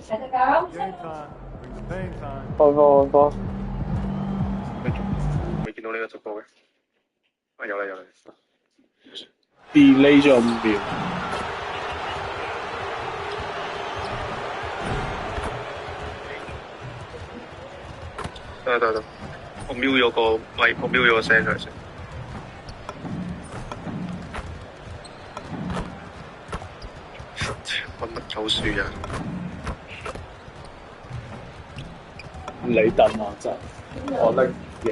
Game time. Bring the pain time. 放。未見到呢個直播嘅。啊，有啦。delay 咗5秒。得，我瞄咗個咪，我瞄咗個聲出嚟先。揾乜鳩書啊？你等我陣，我拎嘢。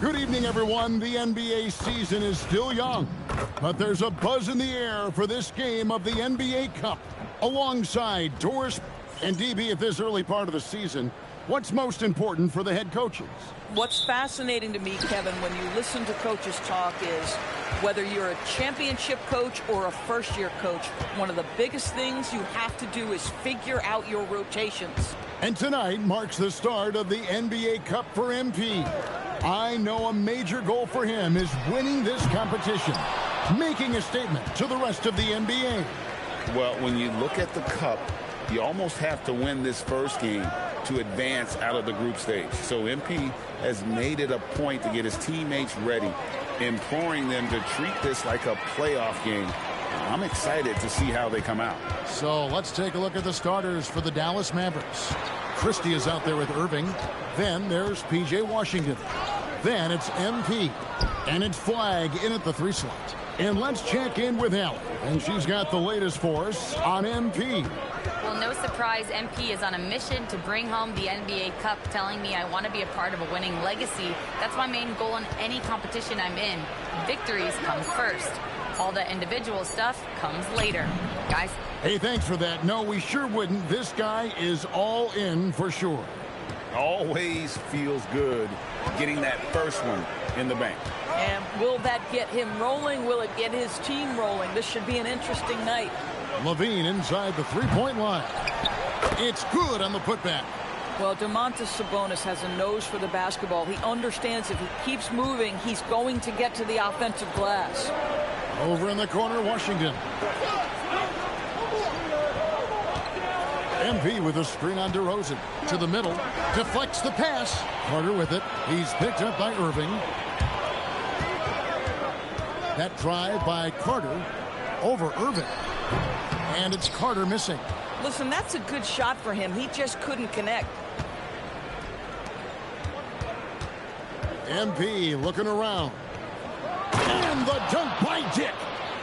Good evening, everyone. The NBA season is still young, but there's a buzz in the air for this game of the NBA Cup. Alongside Doris and DB at this early part of the season, what's most important for the head coaches? What's fascinating to me, Kevin, when you listen to coaches talk is whether you're a championship coach or a first-year coach, one of the biggest things you have to do is figure out your rotations. And tonight marks the start of the NBA Cup for MP. I know a major goal for him is winning this competition, making a statement to the rest of the NBA. Well, when you look at the Cup, you almost have to win this first game to advance out of the group stage. So MP has made it a point to get his teammates ready, imploring them to treat this like a playoff game. I'm excited to see how they come out. So let's take a look at the starters for the Dallas Mavericks. Christie is out there with Irving. Then there's P.J. Washington. Then it's MP. And it's Flag in at the 3 slot. And let's check in with Allie. And she's got the latest for us on MP. Well, no surprise, MP is on a mission to bring home the NBA Cup, telling me I want to be a part of a winning legacy. That's my main goal in any competition I'm in. Victories come first. All the individual stuff comes later. Guys. Hey, thanks for that. No, we sure wouldn't. This guy is all in for sure. Always feels good getting that first one in the bank. And will that get him rolling? Will it get his team rolling? This should be an interesting night. Levine inside the three-point line. It's good on the putback. Well, Domantas Sabonis has a nose for the basketball. He understands if he keeps moving, he's going to get to the offensive glass. Over in the corner, Washington. MP with a screen on DeRozan. To the middle. Deflects the pass. Carter with it. He's picked up by Irving. That drive by Carter over Irving. And it's Carter missing. Listen, that's a good shot for him. He just couldn't connect. MP looking around. And the dunk by Dick.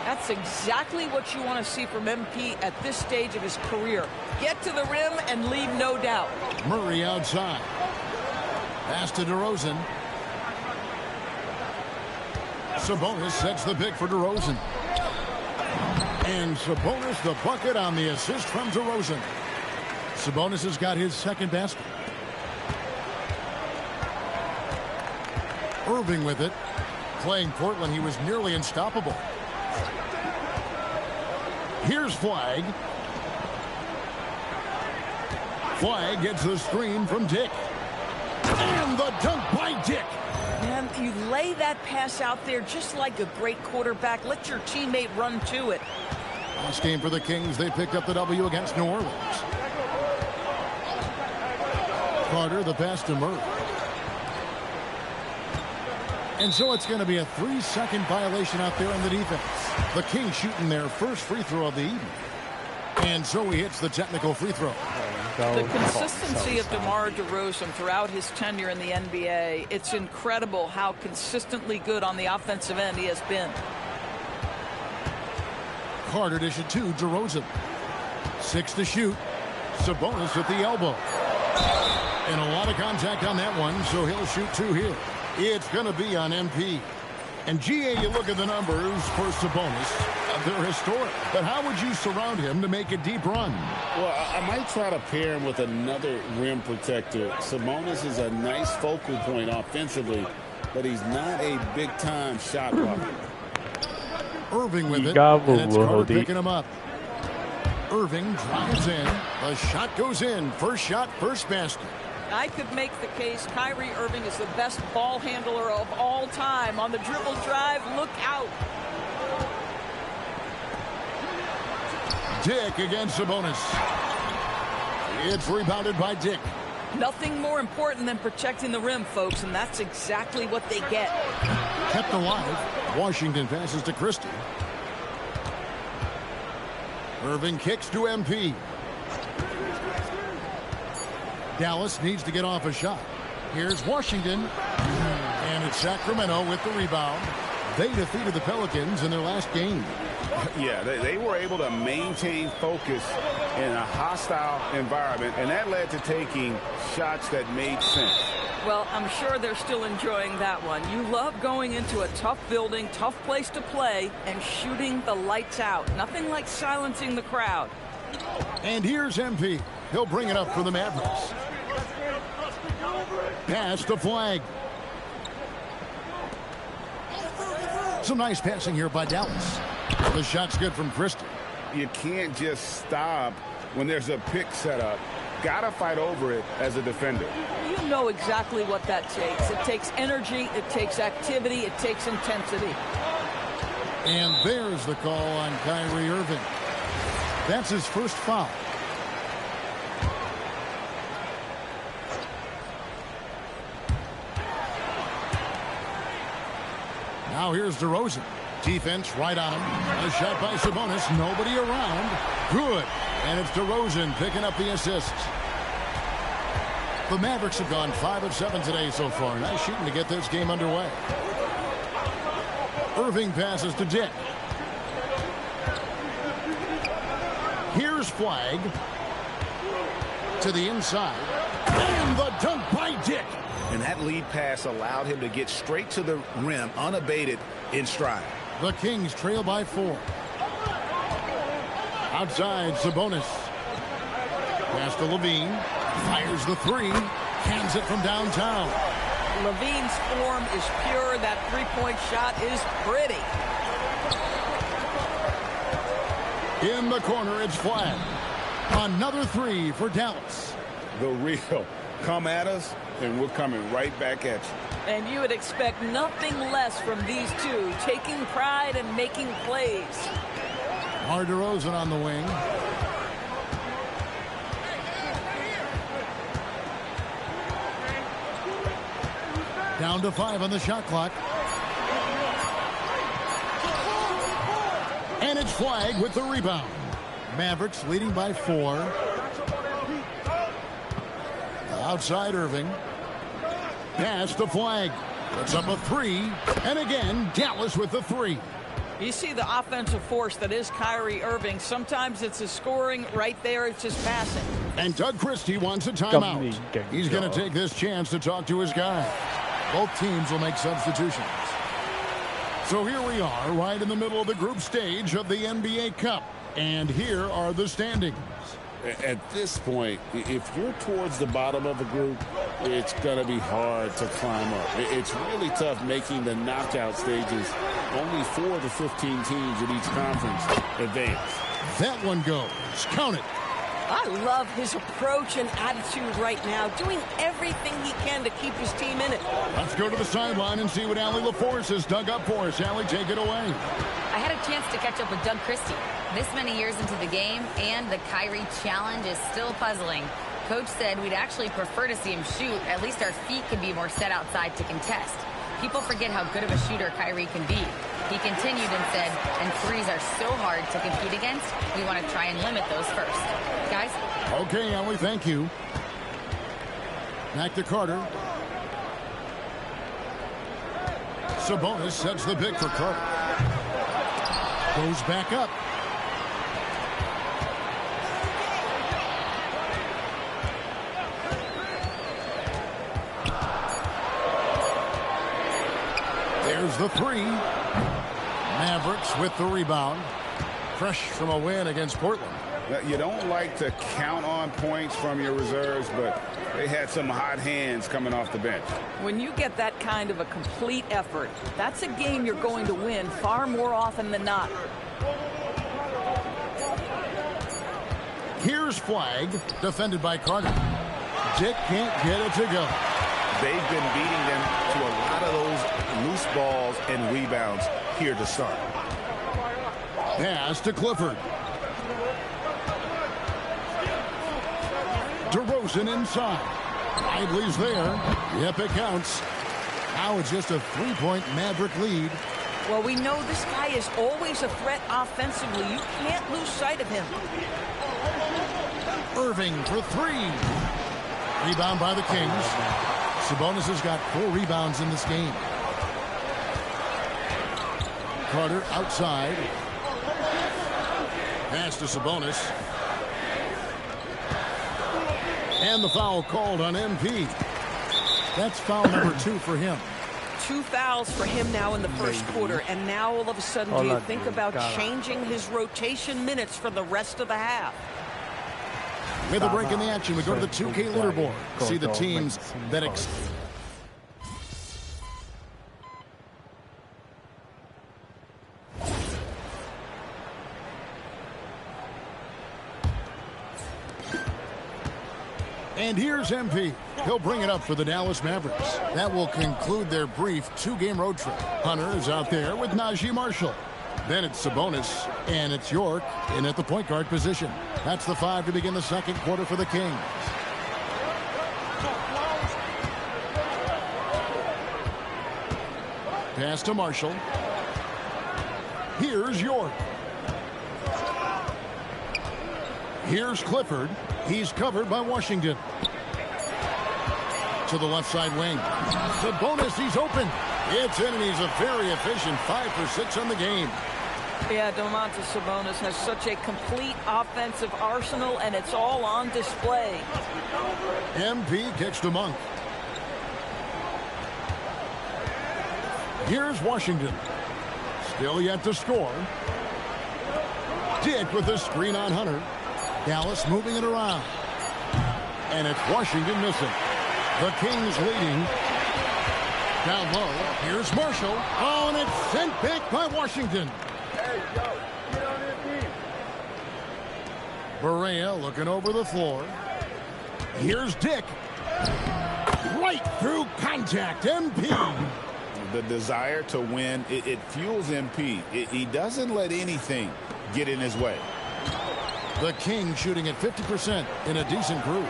That's exactly what you want to see from MP at this stage of his career. Get to the rim and leave no doubt. Murray outside. Pass to DeRozan. Sabonis sets the pick for DeRozan. And Sabonis the bucket on the assist from DeRozan. Sabonis has got his second basket. Irving with it. Playing Portland, he was nearly unstoppable. Here's Flag. Flag gets the screen from Dick. And the dunk by Dick. Man, you lay that pass out there just like a great quarterback. Let your teammate run to it. Last game for the Kings, they picked up the W against New Orleans. Carter, the pass to Murray. And so it's going to be a 3-second violation out there on the defense. The Kings shooting their first free throw of the evening. And so he hits the technical free throw. The consistency of DeMar DeRozan throughout his tenure in the NBA, it's incredible how consistently good on the offensive end he has been. Carter dishes to DeRozan. 6 to shoot. Sabonis at the elbow. And a lot of contact on that one, so he'll shoot 2 here. It's going to be on MP. And GA, you look at the numbers for Sabonis. They're historic. But how would you surround him to make a deep run? Well, I might try to pair him with another rim protector. Sabonis is a nice focal point offensively, but he's not a big-time shot blocker. Irving with it, Gobble, and it's Carter Woody. picking him up. Irving drives in. The shot goes in. First shot, first basket. I could make the case Kyrie Irving is the best ball handler of all time. On the dribble drive, look out. Dick against Sabonis. It's rebounded by Dick. Nothing more important than protecting the rim, folks, and that's exactly what they get. Kept alive. Washington passes to Christie. Irving kicks to MP. Dallas needs to get off a shot. Here's Washington. And it's Sacramento with the rebound. They defeated the Pelicans in their last game. Yeah, they were able to maintain focus in a hostile environment, and that led to taking shots that made sense. Well, I'm sure they're still enjoying that one. You love going into a tough building, tough place to play, and shooting the lights out. Nothing like silencing the crowd. And here's MP. He'll bring it up for the Mavericks. Pass to Flag. Some nice passing here by Dallas. The shot's good from Christie. You can't just stop when there's a pick set up. Gotta fight over it as a defender. You know exactly what that takes. It takes energy, it takes activity, it takes intensity. And there's the call on Kyrie Irving. That's his first foul. Now here's DeRozan. Defense right on him. A shot by Sabonis. Nobody around. Good. And it's DeRozan picking up the assists. The Mavericks have gone 5 of 7 today so far. Nice shooting to get this game underway. Irving passes to Dick. Here's Flag. To the inside. And the dunk by Dick. And that lead pass allowed him to get straight to the rim unabated in stride. The Kings trail by 4. Outside, Sabonis. Pass to Levine. Fires the three. Hands it from downtown. Levine's form is pure. That three-point shot is pretty. In the corner, it's Flag. Another three for Dallas. The real. Come at us, and we're coming right back at you. And you would expect nothing less from these two, taking pride and making plays. DeRozan on the wing. Down to 5 on the shot clock. And it's Flag with the rebound. Mavericks leading by 4. Outside Irving. Pass to Flag. Puts up a 3. And again, Dallas with the 3. You see the offensive force that is Kyrie Irving. Sometimes it's his scoring. Right there, it's his passing. And Doug Christie wants a timeout. He's going to take this chance to talk to his guy. Both teams will make substitutions. So here we are, right in the middle of the group stage of the NBA Cup. And here are the standings. At this point, if you're towards the bottom of the group, it's going to be hard to climb up. It's really tough making the knockout stages. Only 4 of the 15 teams in each conference advance. That one goes. Count it. I love his approach and attitude right now, doing everything he can to keep his team in it. Let's go to the sideline and see what Allie LaForce has dug up for us. Allie, take it away. I had a chance to catch up with Doug Christie. This many years into the game, and the Kyrie challenge is still puzzling. Coach said we'd actually prefer to see him shoot. At least our feet could be more set outside to contest. People forget how good of a shooter Kyrie can be. He continued and said, and threes are so hard to compete against, we want to try and limit those first. Guys? Okay, Allie, thank you. Back to Carter. Sabonis sets the pick for Carter. Goes back up. There's the three. Mavericks with the rebound. Fresh from a win against Portland. You don't like to count on points from your reserves, but they had some hot hands coming off the bench. When you get that kind of a complete effort, that's a game you're going to win far more often than not. Here's Flag, defended by Carter. Dick can't get it to go. They've been beating them to a lot of those loose balls and rebounds here to start. Pass to Clifford. DeRozan inside. Lively's there. Yep, it counts. Now it's just a three-point Maverick lead. Well, we know this guy is always a threat offensively. You can't lose sight of him. Irving for three. Rebound by the Kings. Sabonis has got 4 rebounds in this game. Carter outside. Pass to Sabonis. And the foul called on MP. That's foul number 2 for him. 2 fouls for him now in the first quarter. And now all of a sudden, do you think about changing his rotation minutes for the rest of the half? With a break in the action, we go to the 2K leaderboard. See the teams that And here's MP. He'll bring it up for the Dallas Mavericks. That will conclude their brief 2-game road trip. Hunter is out there with Najee Marshall. Then it's Sabonis, and it's York in at the point guard position. That's the 5 to begin the second quarter for the Kings. Pass to Marshall. Here's York. Here's Clifford. He's covered by Washington. To the left side wing. Sabonis, he's open. It's in, and he's a very efficient 5 for 6 on the game. Yeah, Domantas Sabonis has such a complete offensive arsenal, and it's all on display. MP kicks to Monk. Here's Washington. Still yet to score. Dick with the screen on Hunter. Dallas moving it around. And it's Washington missing. The Kings leading. Down low. Here's Marshall. Oh, and it's sent back by Washington. Hey, yo, get on your feet. Berea looking over the floor. Here's Dick. Right through contact. MP. The desire to win, it fuels MP. He doesn't let anything get in his way. The Kings shooting at 50% in a decent group.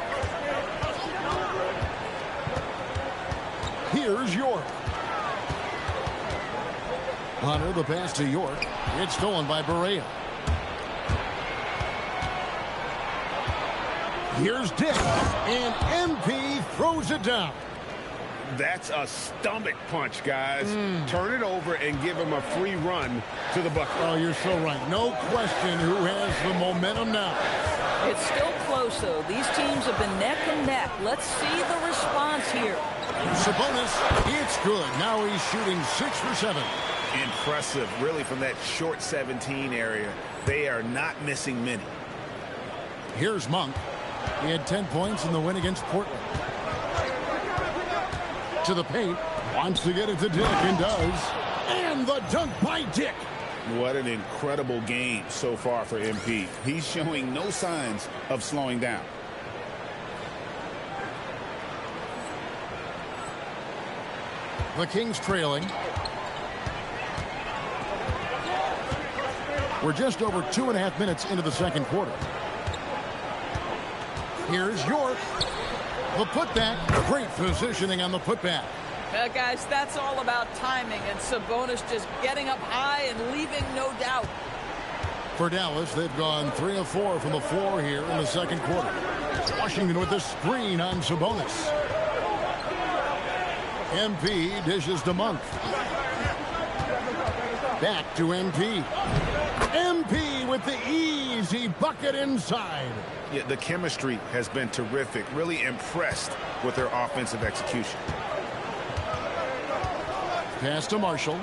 Here's York. Hunter, the pass to York. It's stolen by Berea. Here's Dick. And MP throws it down. That's a stomach punch, guys. Turn it over and give him a free run to the bucket. Oh, you're so right. No question who has the momentum now. It's still close, though. These teams have been neck and neck. Let's see the response here. Sabonis, it's good. Now he's shooting 6 for 7. Impressive, really, from that short 17 area. They are not missing many. Here's Monk. He had 10 points in the win against Portland. To the paint. Wants to get it to Dick and does. And the dunk by Dick. What an incredible game so far for MP. He's showing no signs of slowing down. The Kings trailing. We're just over 2.5 minutes into the second quarter. Here's York. The putback. Great positioning on the putback. Guys, that's all about timing, and Sabonis just getting up high and leaving no doubt. For Dallas, they've gone 3 of 4 from the floor here in the second quarter. Washington with the screen on Sabonis. MP dishes to Monk. Back to MP. MP with the easy bucket inside. Yeah, the chemistry has been terrific. Really impressed with their offensive execution. pass to Marshall.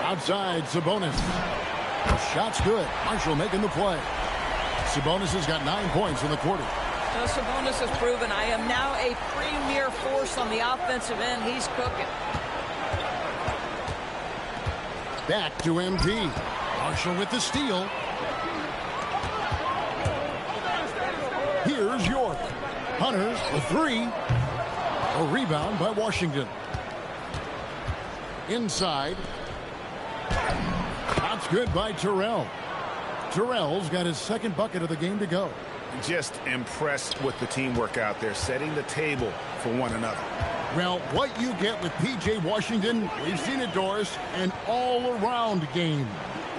Outside, Sabonis. Shot's good. Marshall making the play. Sabonis has got 9 points in the quarter. Well, Sabonis has proven I am now a premier force on the offensive end. He's cooking. Back to MP. Marshall with the steal. Here's York. Hunter, the three. A rebound by Washington. Inside. Shot's good by Terrell. Terrell's got his second bucket of the game to go. Just impressed with the teamwork out there, setting the table for one another. Well, what you get with P.J. Washington, we've seen it, Doris, an all-around game.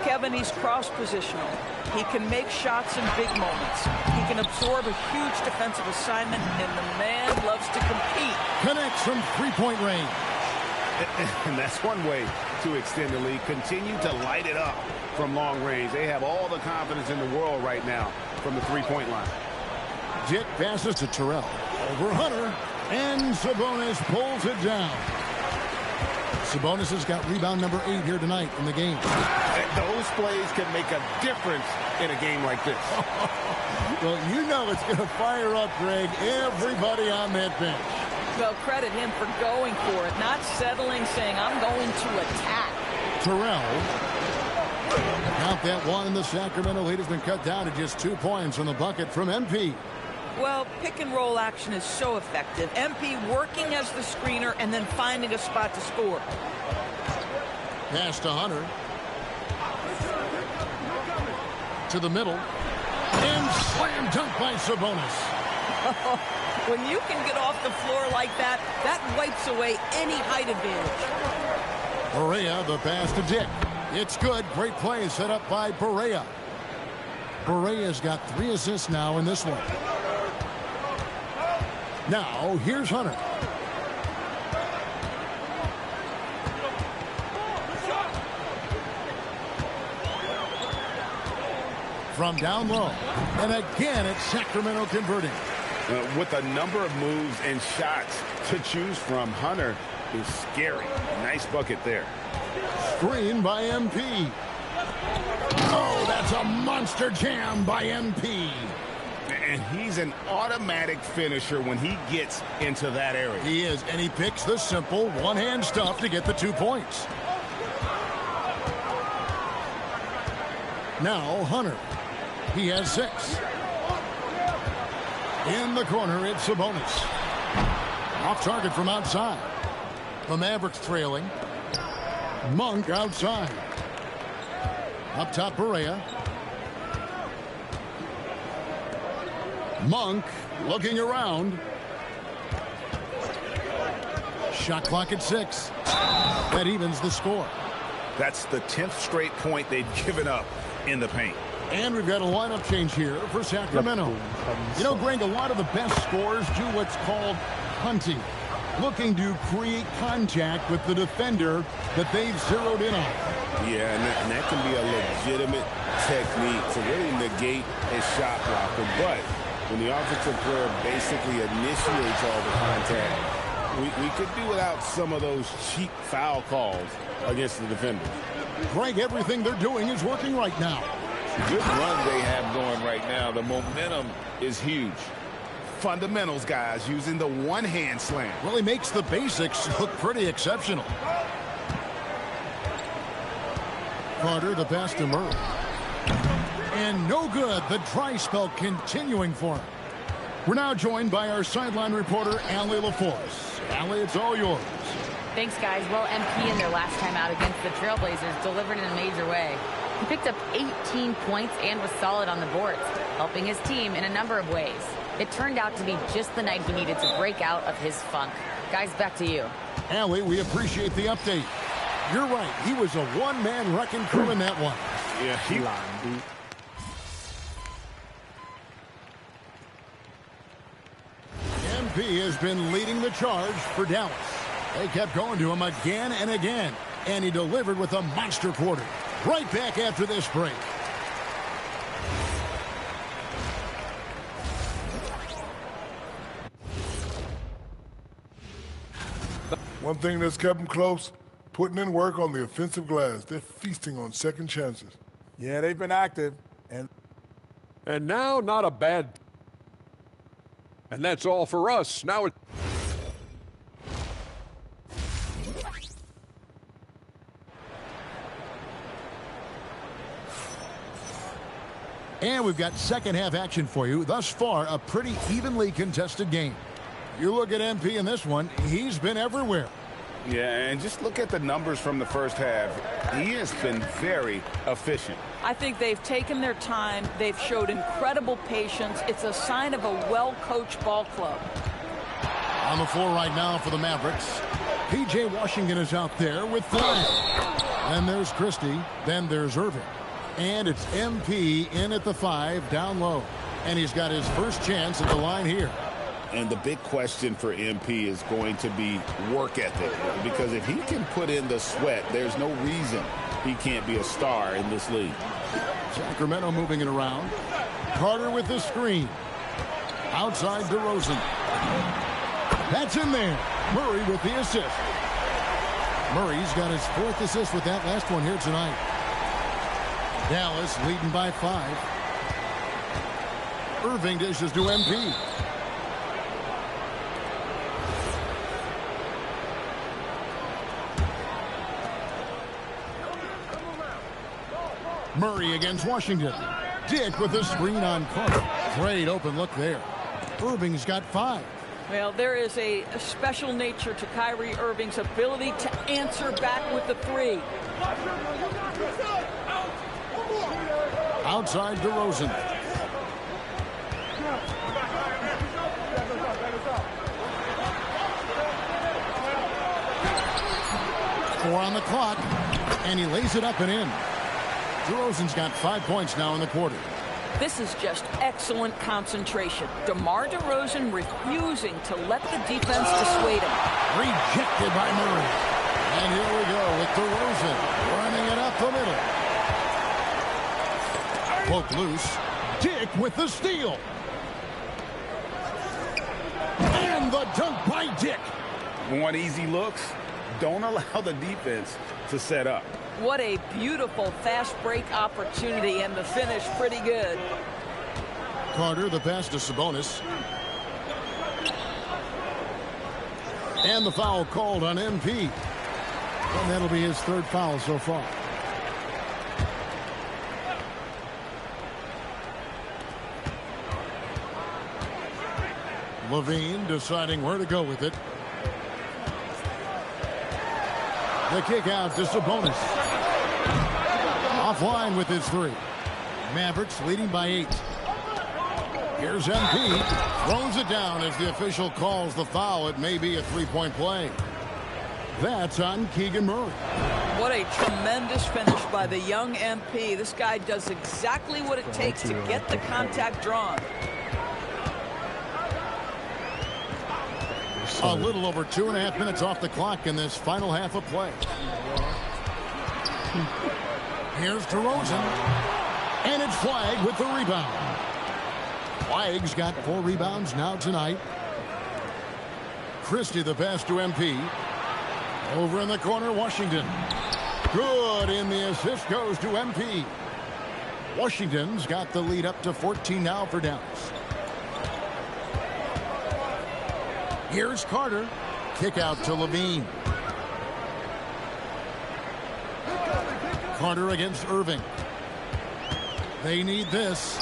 Kevin, he's cross-positional. He can make shots in big moments. He can absorb a huge defensive assignment, and the man loves to compete. Connects from three-point range. And that's one way to extend the lead. Continue to light it up from long range. They have all the confidence in the world right now from the three-point line. Jet passes to Terrell. Over Hunter. And Sabonis pulls it down. Sabonis has got rebound number 8 here tonight in the game. Those plays can make a difference in a game like this. Well, you know it's going to fire up, Greg, everybody on that bench. Well, credit him for going for it, not settling, saying, I'm going to attack. Terrell. Count that one, and the Sacramento lead has been cut down to just 2 points from the bucket from MP. Well, pick and roll action is so effective. MP working as the screener and then finding a spot to score. Pass to Hunter. To the middle. And slam dunk by Sabonis. When you can get off the floor like that, that wipes away any height advantage. Barea, the pass to Dick. It's good. Great play set up by Barea. Barea's got 3 assists now in this one. Now, here's Hunter. From down low. And again, it's Sacramento converting. With a number of moves and shots to choose from, Hunter is scary. Nice bucket there. Screen by MP. Oh, that's a monster jam by MP. And he's an automatic finisher when he gets into that area. He is, and he picks the simple one-hand stuff to get the 2 points. Now Hunter. He has 6. In the corner, it's Sabonis. Off target from outside. The Mavericks trailing. Monk outside. Up top, Barea. Monk looking around. Shot clock at 6. That evens the score. That's the 10th straight point they've given up in the paint. And we've got a lineup change here for Sacramento. You know, Greg, a lot of the best scorers do what's called hunting. Looking to create contact with the defender that they've zeroed in on. Yeah, and that can be a legitimate technique to really negate a shot blocker. But when the offensive player basically initiates all the contact, we could do without some of those cheap foul calls against the defender. Greg, everything they're doing is working right now. Good run they have going right now. The momentum is huge. Fundamentals, guys, using the one-hand slam. Well, he makes the basics look pretty exceptional. Carter, the pass to Murray. And no good. The dry spell continuing for him. We're now joined by our sideline reporter, Allie LaForce. Allie, it's all yours. Thanks, guys. Well, MP in their last time out against the Trailblazers delivered in a major way. He picked up 18 points and was solid on the boards, helping his team in a number of ways. It turned out to be just the night he needed to break out of his funk. Guys, back to you. Allie, we appreciate the update. You're right. He was a one-man wrecking crew in that one. Yeah, MP has been leading the charge for Dallas. They kept going to him again and again, and he delivered with a monster quarter. Right back after this break. One thing that's kept them close, putting in work on the offensive glass. They're feasting on second chances. Yeah, they've been active. And now, not a bad... And that's all for us. Now it... And we've got second half action for you. Thus far, a pretty evenly contested game. You look at MP in this one, he's been everywhere. Yeah, and just look at the numbers from the first half. He has been very efficient. I think they've taken their time. They've showed incredible patience. It's a sign of a well-coached ball club. On the floor right now for the Mavericks, P.J. Washington is out there with Flynn. Then there's Christie. Then there's Irving. And it's MP in at the 5, down low. And he's got his first chance at the line here. And the big question for MP is going to be work ethic. Because if he can put in the sweat, there's no reason he can't be a star in this league. Sacramento moving it around. Carter with the screen. Outside DeRozan. That's in there. Murray with the assist. Murray's got his 4th assist with that last one here tonight. Dallas leading by 5. Irving dishes to MP. Murray against Washington. Dick with a screen on Carter. Great open look there. Irving's got 5. Well, there is a special nature to Kyrie Irving's ability to answer back with the 3. Outside DeRozan. Four on the clock, and he lays it up and in. DeRozan's got 5 points now in the quarter. This is just excellent concentration. DeMar DeRozan refusing to let the defense dissuade him. Rejected by Murray. And here we go with DeRozan running it up the middle. Poke loose. Dick with the steal. And the dunk by Dick. Want easy looks? Don't allow the defense to set up. What a beautiful fast break opportunity, and the finish pretty good. Carter, the pass to Sabonis. And the foul called on MP. And that'll be his 3rd foul so far. Levine deciding where to go with it. The kick out to Sabonis. Offline with his 3. Mavericks leading by 8. Here's MP. Throws it down as the official calls the foul. It may be a 3-point play. That's on Keegan Murray. What a tremendous finish by the young MP. This guy does exactly what it takes to get the contact drawn. A little over 2.5 minutes off the clock in this final half of play. Here's DeRozan. And it's Flagg with the rebound. Flagg's got 4 rebounds now tonight. Christie the pass to MP. Over in the corner, Washington. Good, and the assist goes to MP. Washington's got the lead up to 14 now for Dallas. Here's Carter. Kick out to Levine. Carter against Irving. They need this.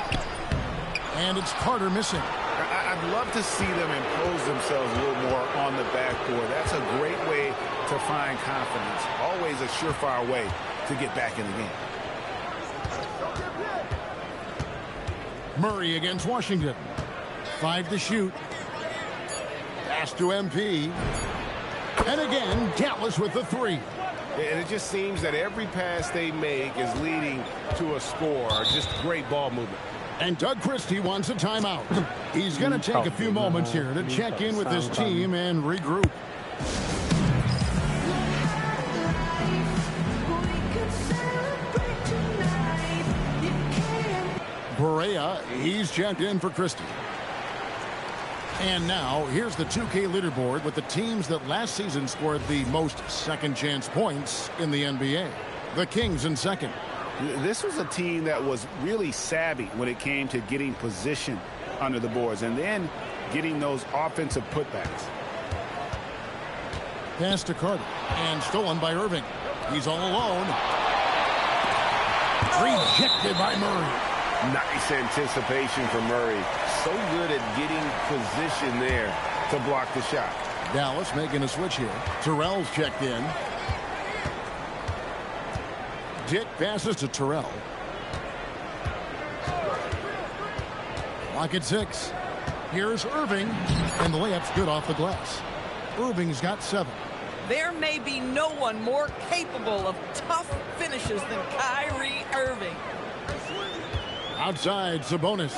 And it's Carter missing. I'd love to see them impose themselves a little more on the backboard. That's a great way to find confidence. Always a surefire way to get back in the game. Murray against Washington. 5 to shoot. Pass to MP. And again, Dallas with the 3. And it just seems that every pass they make is leading to a score. Just great ball movement. And Doug Christie wants a timeout. He's going to take a few moments here to check in with his team and regroup. Barea, he's checked in for Christie. And now, here's the 2K leaderboard with the teams that last season scored the most second-chance points in the NBA. The Kings in second. This was a team that was really savvy when it came to getting position under the boards and then getting those offensive putbacks. Pass to Carter. And stolen by Irving. He's all alone. Rejected by Murray. Nice anticipation from Murray. So good at getting position there to block the shot. Dallas making a switch here. Terrell's checked in. Dick passes to Terrell. Clock at 6. Here's Irving. And the layup's good off the glass. Irving's got 7. There may be no one more capable of tough finishes than Kyrie Irving. Outside, Sabonis.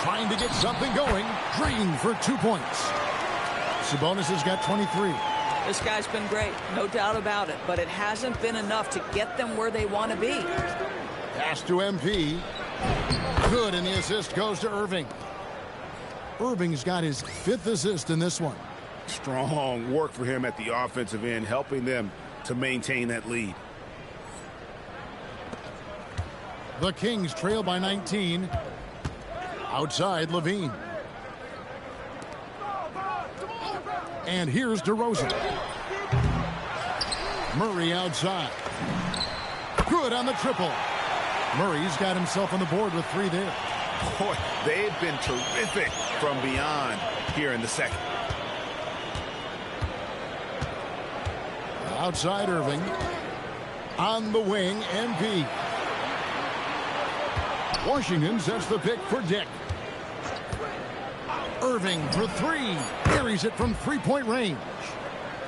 Trying to get something going. Green for 2 points. Sabonis has got 23. This guy's been great, no doubt about it, but it hasn't been enough to get them where they want to be. Pass to MP. Good, and the assist goes to Irving. Irving's got his 5th assist in this one. Strong work for him at the offensive end, helping them to maintain that lead. The Kings trail by 19. Outside, Levine. And here's DeRozan. Murray outside. Good on the triple. Murray's got himself on the board with 3 there. Boy, they've been terrific from beyond here in the second. Outside Irving. On the wing, MP. Washington sets the pick for Dick. Irving for 3. Carries it from 3-point range.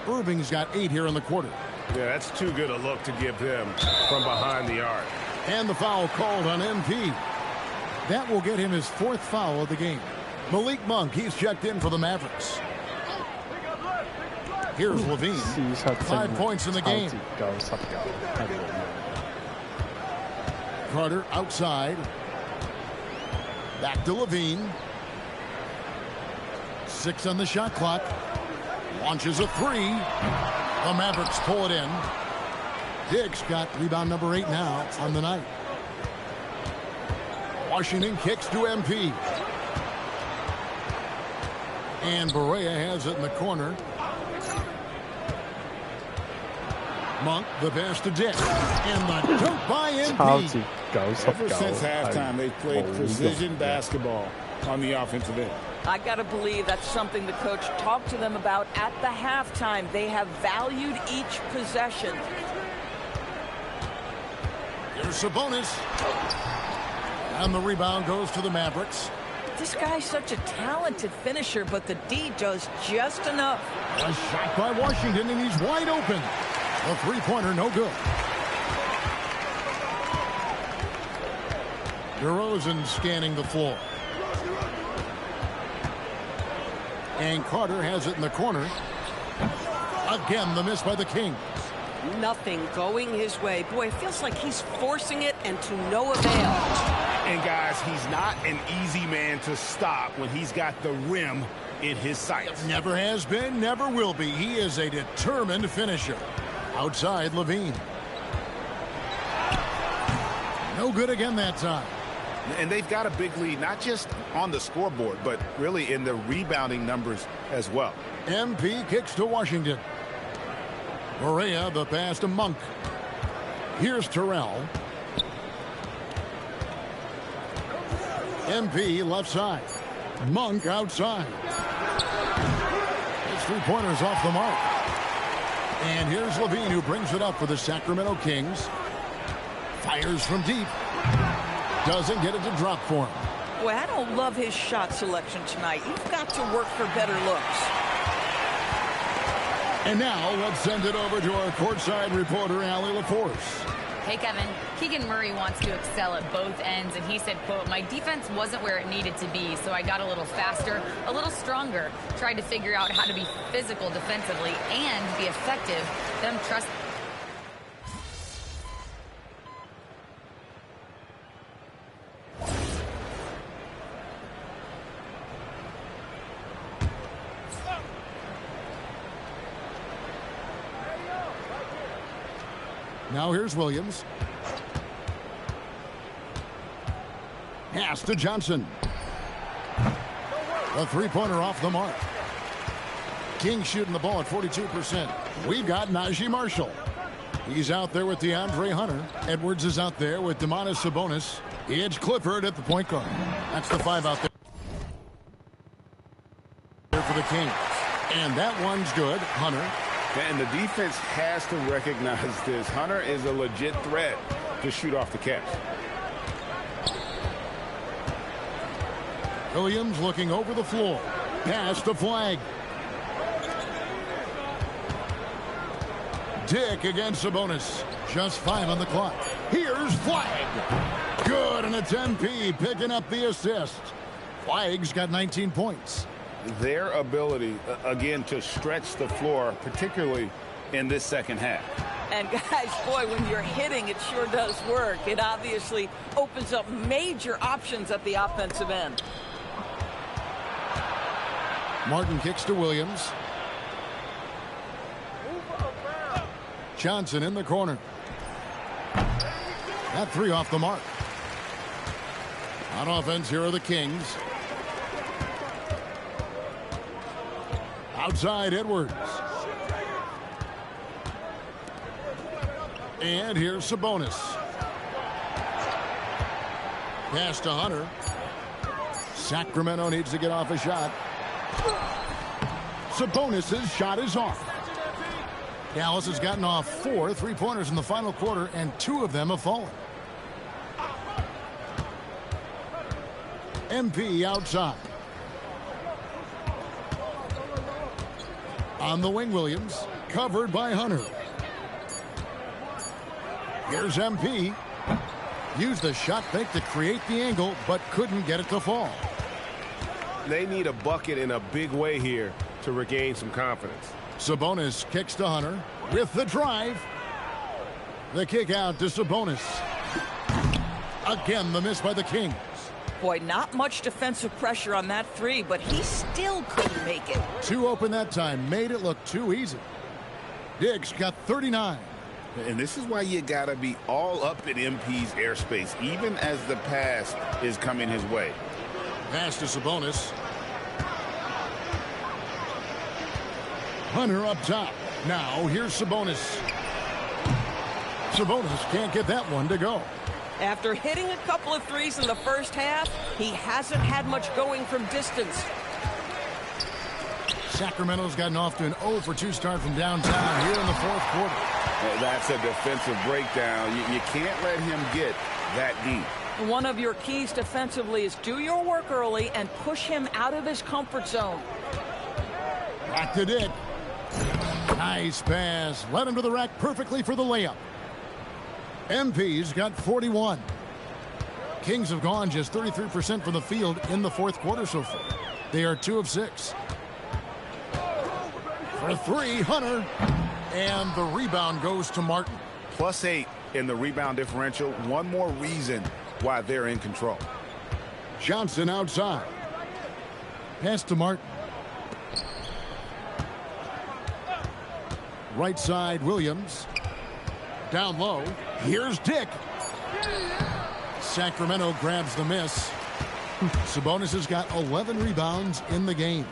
Irving's got 8 here in the quarter. Yeah, that's too good a look to give him from behind the arc. And the foul called on MP. That will get him his 4th foul of the game. Malik Monk, he's checked in for the Mavericks. Here's Levine. 5 points in the game. Carter outside. Back to Levine. 6 on the shot clock. Launches a 3. The Mavericks pull it in. Dick's got rebound number 8 now on the night. Washington kicks to MP. And Barea has it in the corner. Monk, the pass to Dick. And the dunk by MP. Ever since halftime, they've played precision basketball on the offensive end. I got to believe that's something the coach talked to them about at the halftime. They have valued each possession. Here's Sabonis. And the rebound goes to the Mavericks. This guy's such a talented finisher, but the D does just enough. A shot by Washington, and he's wide open. A 3-pointer, no good. DeRozan scanning the floor. And Carter has it in the corner. Again, the miss by the Kings. Nothing going his way. Boy, it feels like he's forcing it and to no avail. And guys, he's not an easy man to stop when he's got the rim in his sights. Never has been, never will be. He is a determined finisher. Outside, Levine. No good again that time. And they've got a big lead, not just on the scoreboard, but really in the rebounding numbers as well. MP kicks to Washington. Barea, the pass to Monk. Here's Terrell. MP left side. Monk outside. His 3-pointer's off the mark. And here's Levine, who brings it up for the Sacramento Kings. Fires from deep. Doesn't get it to drop for him. Boy, I don't love his shot selection tonight. You've got to work for better looks. And now let's send it over to our courtside reporter, Allie LaForce. Hey, Kevin. Keegan Murray wants to excel at both ends, and he said, quote, my defense wasn't where it needed to be, so I got a little faster, a little stronger, tried to figure out how to be physical defensively and be effective. Them trust. Now here's Williams. Pass to Johnson. A three-pointer off the mark. King shooting the ball at 42%. We've got Najee Marshall. He's out there with DeAndre Hunter. Edwards is out there with Domantas Sabonis. Edge Clifford at the point guard. That's the 5 out there for the Kings. And that one's good. Hunter. And the defense has to recognize this. Hunter is a legit threat to shoot off the catch. Williams looking over the floor. Pass to Flag. Dick against Sabonis. Just 5 on the clock. Here's Flag. Good, and it's MP picking up the assist. Flag's got 19 points. Their ability, again, to stretch the floor, particularly in this second half. And guys, boy, when you're hitting, it sure does work. It obviously opens up major options at the offensive end. Martin kicks to Williams. Johnson in the corner. That 3 off the mark. On offense, here are the Kings. Outside Edwards. And here's Sabonis. Pass to Hunter. Sacramento needs to get off a shot. Sabonis' shot is off. Dallas has gotten off 4 3-pointers in the final quarter, and 2 of them have fallen. MP outside. On the wing, Williams. Covered by Hunter. Here's MP. Used the shot fake to create the angle, but couldn't get it to fall. They need a bucket in a big way here to regain some confidence. Sabonis kicks to Hunter with the drive. The kick out to Sabonis. Again, the miss by the Kings. Boy, not much defensive pressure on that 3, but he still couldn't make it. 2 open that time, made it look too easy. Diggs got 39. And this is why you got to be all up in MP's airspace, even as the pass is coming his way. Pass to Sabonis. Hunter up top. Now here's Sabonis. Sabonis can't get that one to go. After hitting a couple of 3s in the first half, he hasn't had much going from distance. Sacramento's gotten off to an 0-for-2 start from downtown here in the fourth quarter. That's a defensive breakdown. You can't let him get that deep. One of your keys defensively is do your work early and push him out of his comfort zone. Back to Dick. Nice pass. Led him to the rack perfectly for the layup. MP's got 41. Kings have gone just 33% from the field in the fourth quarter so far. They are 2 of 6. For 3, Hunter. And the rebound goes to Martin. +8 in the rebound differential. One more reason why they're in control. Johnson outside. Pass to Martin. Right side, Williams. Down low. Here's Dick. Sacramento grabs the miss. Sabonis has got 11 rebounds in the game.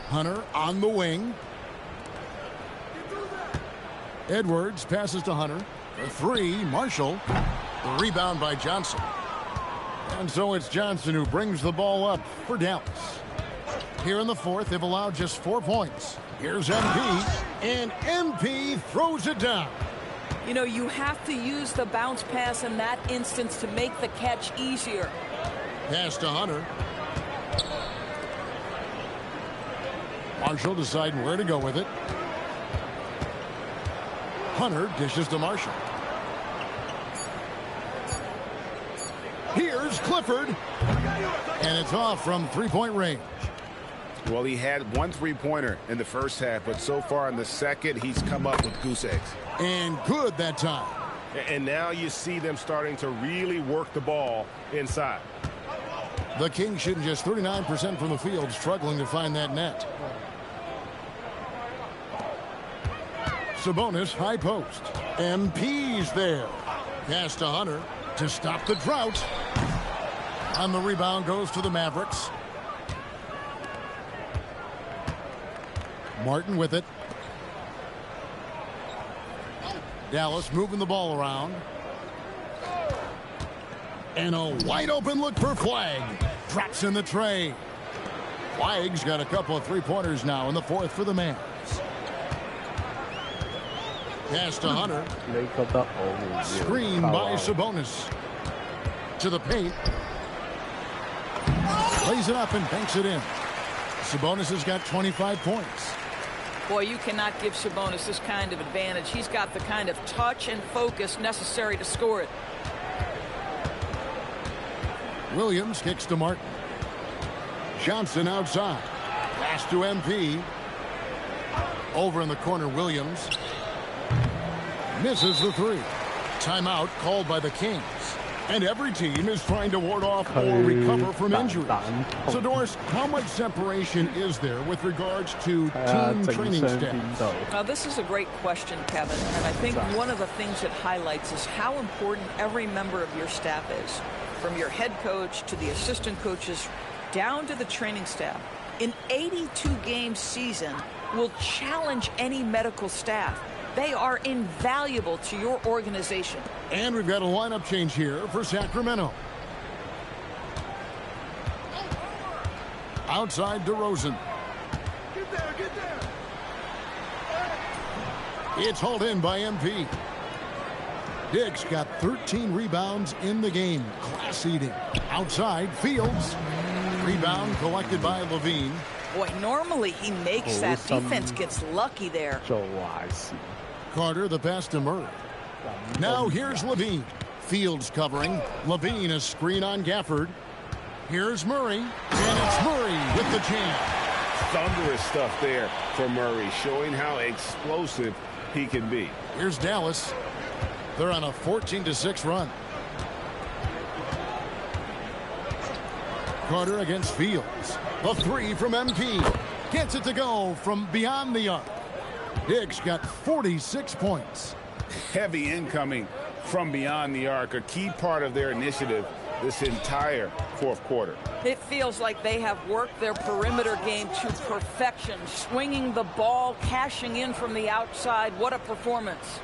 Hunter on the wing. Edwards passes to Hunter. For 3, Marshall. The rebound by Johnson. And so it's Johnson who brings the ball up for Dallas. Here in the fourth, they've allowed just 4 points. Here's MP. And MP throws it down. You know, you have to use the bounce pass in that instance to make the catch easier. Pass to Hunter. Marshall deciding where to go with it. Hunter dishes to Marshall. Here's Clifford. And it's off from three-point range. Well, he had one three-pointer in the first half, but so far in the second, he's come up with goose eggs. And good that time. And now you see them starting to really work the ball inside. The Kings shooting just 39% from the field, struggling to find that net. Sabonis, high post. MP's there. Pass to Hunter to stop the drought. On the rebound goes to the Mavericks. Martin with it. Dallas moving the ball around. And a wide open look for Flagg. Drops in the tray. Flagg's got a couple of three-pointers now in the fourth for the Mavs. Pass to Hunter. Screen by Sabonis. To the paint. Lays it up and banks it in. Sabonis has got 25 points. Boy, you cannot give Sabonis this kind of advantage. He's got the kind of touch and focus necessary to score it. Williams kicks to Martin. Johnson outside. Pass to MP. Over in the corner, Williams. Misses the three. Timeout called by the Kings. And every team is trying to ward off or recover from injuries. So, Doris, how much separation is there with regards to team training staff? Now, this is a great question, Kevin. And I think one of the things it highlights is how important every member of your staff is. From your head coach to the assistant coaches down to the training staff. An 82-game season will challenge any medical staff. They are invaluable to your organization. And we've got a lineup change here for Sacramento. Outside DeRozan. Get there. It's hauled in by MP. Dick's got 13 rebounds in the game. Class eating. Outside, Fields. Rebound collected by Levine. Boy, normally he makes that. Defense gets lucky there. Carter, the pass to Murray. Now here's Levine. Fields covering. Levine, a screen on Gafford. Here's Murray. And it's Murray with the jam. Thunderous stuff there for Murray, showing how explosive he can be. Here's Dallas. They're on a 14-6 run. Carter against Fields. A three from MP. Gets it to go from beyond the arc. Diggs got 46 points. Heavy incoming from beyond the arc, a key part of their initiative this entire fourth quarter. It feels like they have worked their perimeter game to perfection. Swinging the ball, cashing in from the outside. What a performance.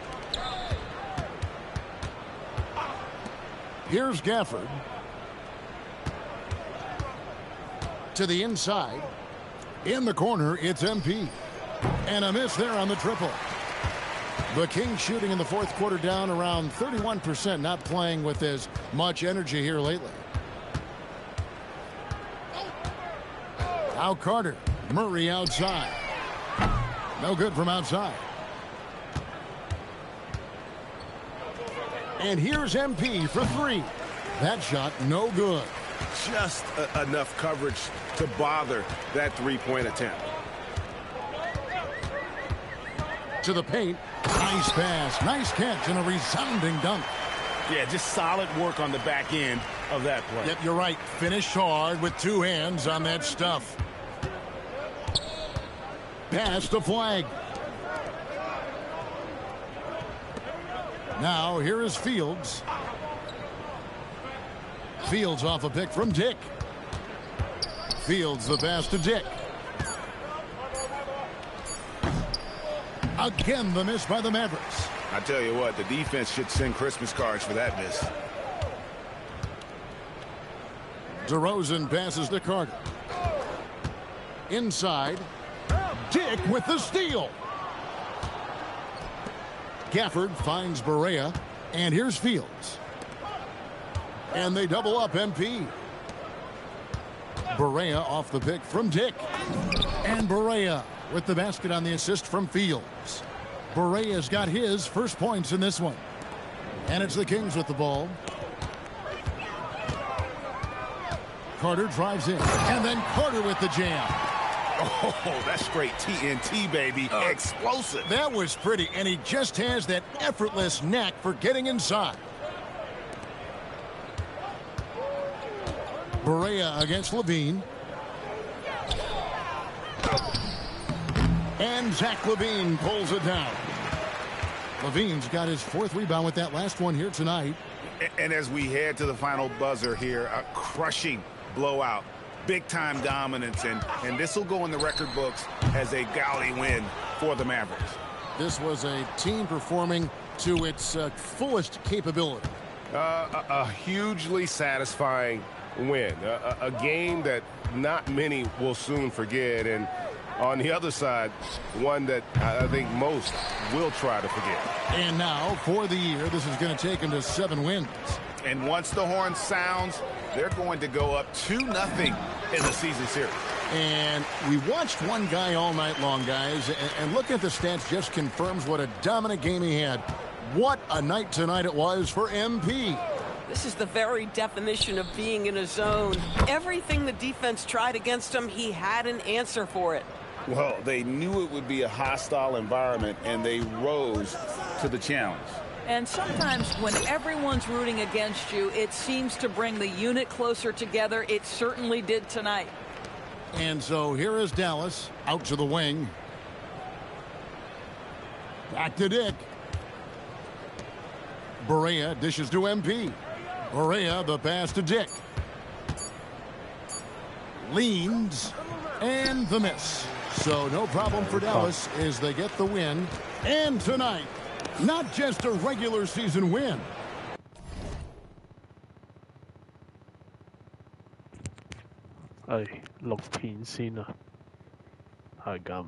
Here's Gafford. To the inside. In the corner, it's MP. And a miss there on the triple. The Kings shooting in the fourth quarter down around 31%, not playing with as much energy here lately. Now Carter. Murray outside. No good from outside. And here's MP for three. That shot no good. Just enough coverage to bother that three-point attempt. To the paint. Nice pass. Nice catch and a resounding dunk. Yeah, just solid work on the back end of that play. Yep, you're right. Finished hard with two hands on that stuff. Pass to Flagg. Now here is Fields. Fields off a pick from Dick. Fields the pass to Dick. Again, the miss by the Mavericks. I tell you what, the defense should send Christmas cards for that miss. DeRozan passes to Carter. Inside. Dick with the steal. Gafford finds Barea. And here's Fields. And they double up MP. Barea off the pick from Dick. And Barea with the basket on the assist from Fields. Barea's got his first points in this one. And it's the Kings with the ball. Carter drives in. And then Carter with the jam. Oh, that's straight TNT, baby. Explosive. That was pretty, and he just has that effortless knack for getting inside. Barea against Levine. And Zach LaVine pulls it down. Levine's got his 4th rebound with that last one here tonight. And as we head to the final buzzer here, a crushing blowout. Big-time dominance, and this will go in the record books as a gaudy win for the Mavericks. This was a team performing to its fullest capability. A hugely satisfying win. A game that not many will soon forget. And on the other side, one that I think most will try to forget. And now, for the year, this is going to take them to 7 wins. And once the horn sounds, they're going to go up 2-0 in the season series. And we watched one guy all night long, guys, and look at the stats just confirms what a dominant game he had. What a night tonight it was for MP. This is the very definition of being in a zone. Everything the defense tried against him, he had an answer for it. Well, they knew it would be a hostile environment, and they rose to the challenge. And sometimes when everyone's rooting against you, it seems to bring the unit closer together. It certainly did tonight. And so here is Dallas out to the wing. Back to Dick. Barea dishes to MP. Barea the pass to Dick. Leans. And the miss. So no problem for Dallas as they get the win. And tonight, not just a regular season win. Hey, 錄片先啊，係咁。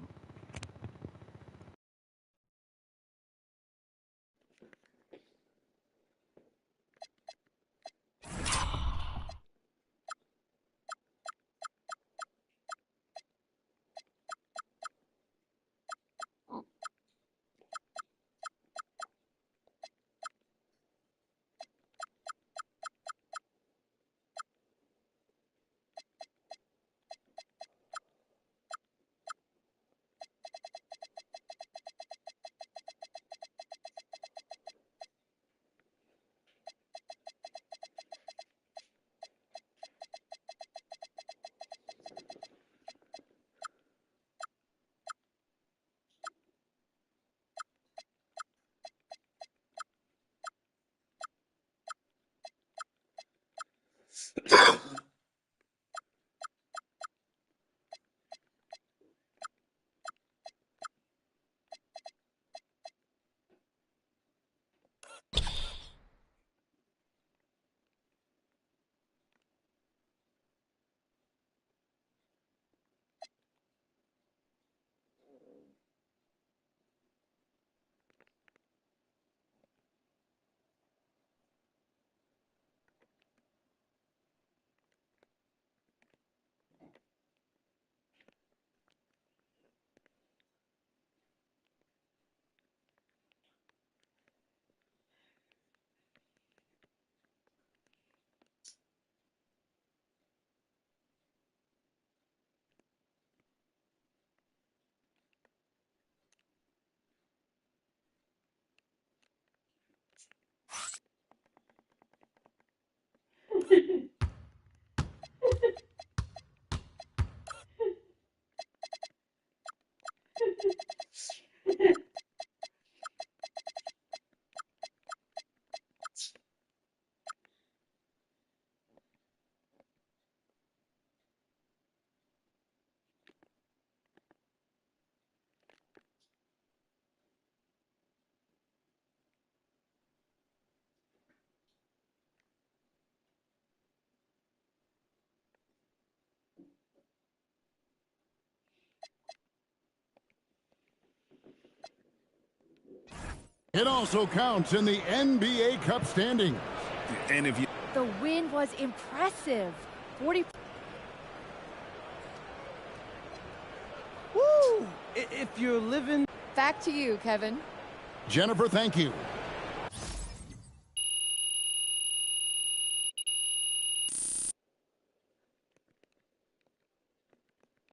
It also counts in the NBA Cup standings. And if you... The win was impressive. 40. Woo! If you're living... Back to you, Kevin. Jennifer, thank you.